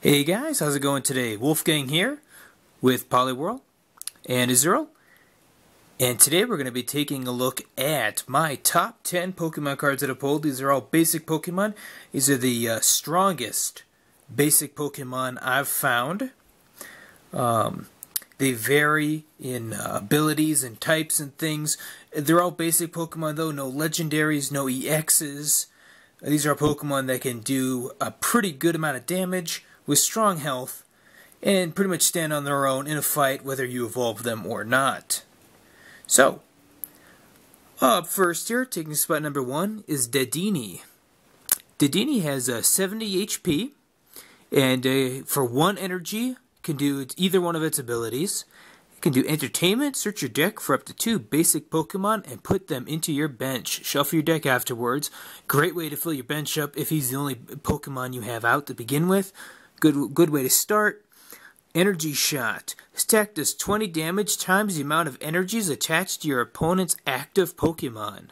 Hey guys, how's it going today? Wolfgang here with Polyworld and Israel. And today we're going to be taking a look at my top 10 Pokemon cards that I pulled. These are all basic Pokemon. These are the strongest basic Pokemon I've found. They vary in abilities and types and things. They're all basic Pokemon though, no legendaries, no EXs. These are Pokemon that can do a pretty good amount of damage with strong health and pretty much stand on their own in a fight whether you evolve them or not. So, up first here, taking spot number 1 is Deini. Deini has 70 HP and for 1 energy can do either one of its abilities. It can do Entertainment, search your deck for up to 2 basic Pokemon and put them into your bench. Shuffle your deck afterwards. Great way to fill your bench up if he's the only Pokemon you have out to begin with. Good way to start. Energy Shot. This attack does 20 damage times the amount of energies attached to your opponent's active Pokemon.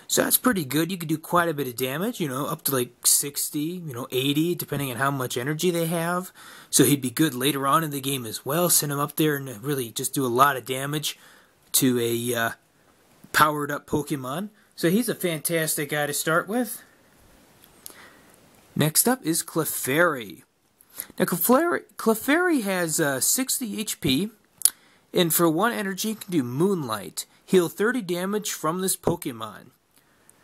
So that's pretty good. You can do quite a bit of damage, up to like 60, 80, depending on how much energy they have. So he'd be good later on in the game as well. Send him up there and really just do a lot of damage to a powered up Pokemon. So he's a fantastic guy to start with. Next up is Clefairy. Now, Clefairy has 60 HP, and for 1 energy, you can do Moonlight. Heal 30 damage from this Pokemon.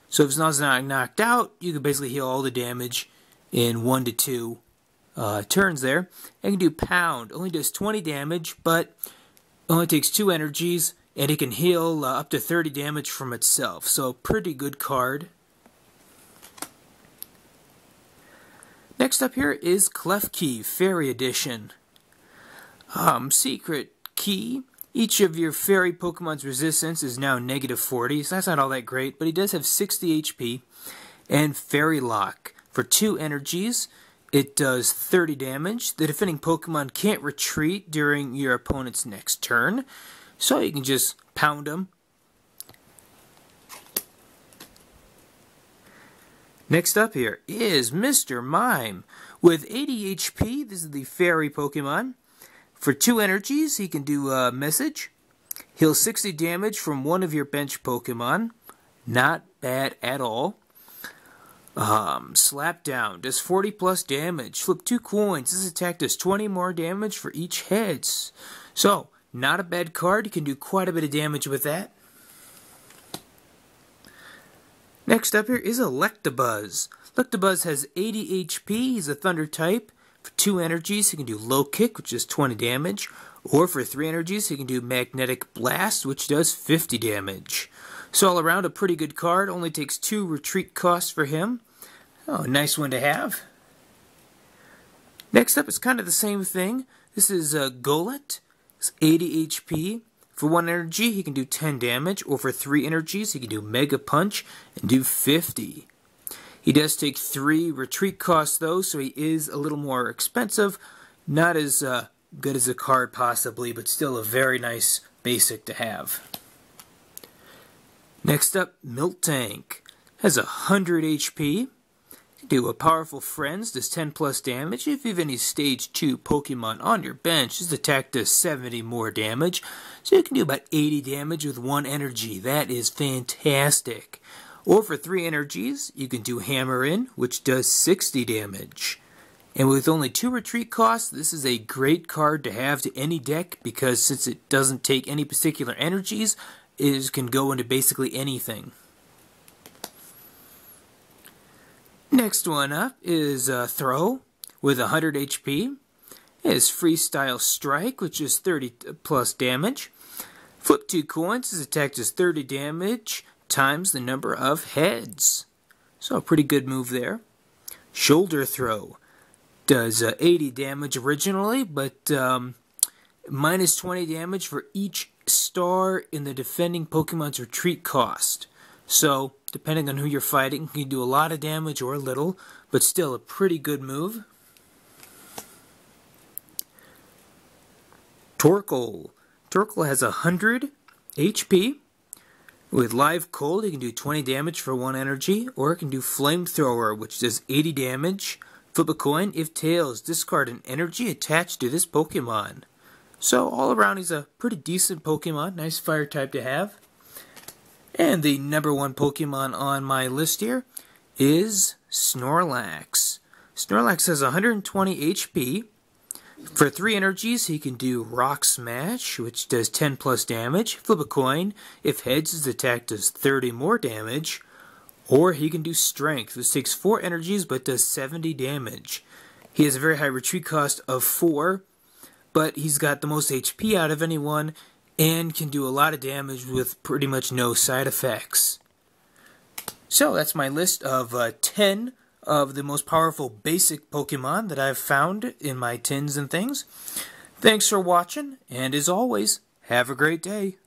So if it's not knocked out, you can basically heal all the damage in 1 to 2 turns there. And you can do Pound. Only does 20 damage, but only takes 2 energies, and it can heal up to 30 damage from itself. So, pretty good card. Next up here is Klefki, Fairy Edition. Secret Key. Each of your Fairy Pokemon's resistance is now -40, so that's not all that great, but he does have 60 HP. And Fairy Lock. For 2 energies, it does 30 damage. The defending Pokemon can't retreat during your opponent's next turn, so you can just pound them. Next up here is Mr. Mime. With 80 HP, this is the Fairy Pokemon. For 2 energies, he can do a Message. Heal 60 damage from one of your bench Pokemon. Not bad at all. Slap Down does 40 plus damage. Flip 2 coins. This attack does 20 more damage for each heads. So, not a bad card. You can do quite a bit of damage with that. Next up here is Electabuzz. Electabuzz has 80 HP. He's a Thunder type. For 2 energies, he can do Low Kick, which does 20 damage. Or for 3 energies, he can do Magnetic Blast, which does 50 damage. So all around, a pretty good card. Only takes 2 retreat costs for him. Oh, nice one to have. Next up is kind of the same thing. This is Golett. It's 80 HP. For 1 energy, he can do 10 damage, or for 3 energies, he can do Mega Punch and do 50. He does take 3 retreat costs, though, so he is a little more expensive. Not as good as a card, possibly, but still a very nice basic to have. Next up, Miltank. Has 100 HP. Do a Powerful Friends, does 10 plus damage. If you have any Stage 2 Pokemon on your bench, this attack does 70 more damage. So you can do about 80 damage with 1 energy. That is fantastic. Or for 3 energies, you can do Hammer In, which does 60 damage. And with only 2 retreat costs, this is a great card to have to any deck, because since it doesn't take any particular energies, it can go into basically anything. Next one up is Throw with 100 HP. It has Freestyle Strike, which is 30 plus damage. Flip 2 coins. This attack does 30 damage times the number of heads. So a pretty good move there. Shoulder Throw does 80 damage originally, but minus 20 damage for each star in the defending Pokemon's retreat cost. So, depending on who you're fighting, you can do a lot of damage or a little, but still a pretty good move. Torkoal. Torkoal has 100 HP. With Live Cold, you can do 20 damage for 1 energy, or it can do Flamethrower, which does 80 damage Flip a coin. If tails, discard an energy attached to this Pokemon. So all around he's a pretty decent Pokemon. Nice fire type to have. And the number 1 Pokemon on my list here is Snorlax. Snorlax has 120 HP. For 3 energies, he can do Rock Smash, which does 10 plus damage. Flip a coin. If heads, his attack does 30 more damage. Or he can do Strength, which takes 4 energies but does 70 damage. He has a very high retreat cost of 4, but he's got the most HP out of anyone and can do a lot of damage with pretty much no side effects. So that's my list of 10 of the most powerful basic Pokemon that I've found in my tins and things. Thanks for watching, and as always, have a great day.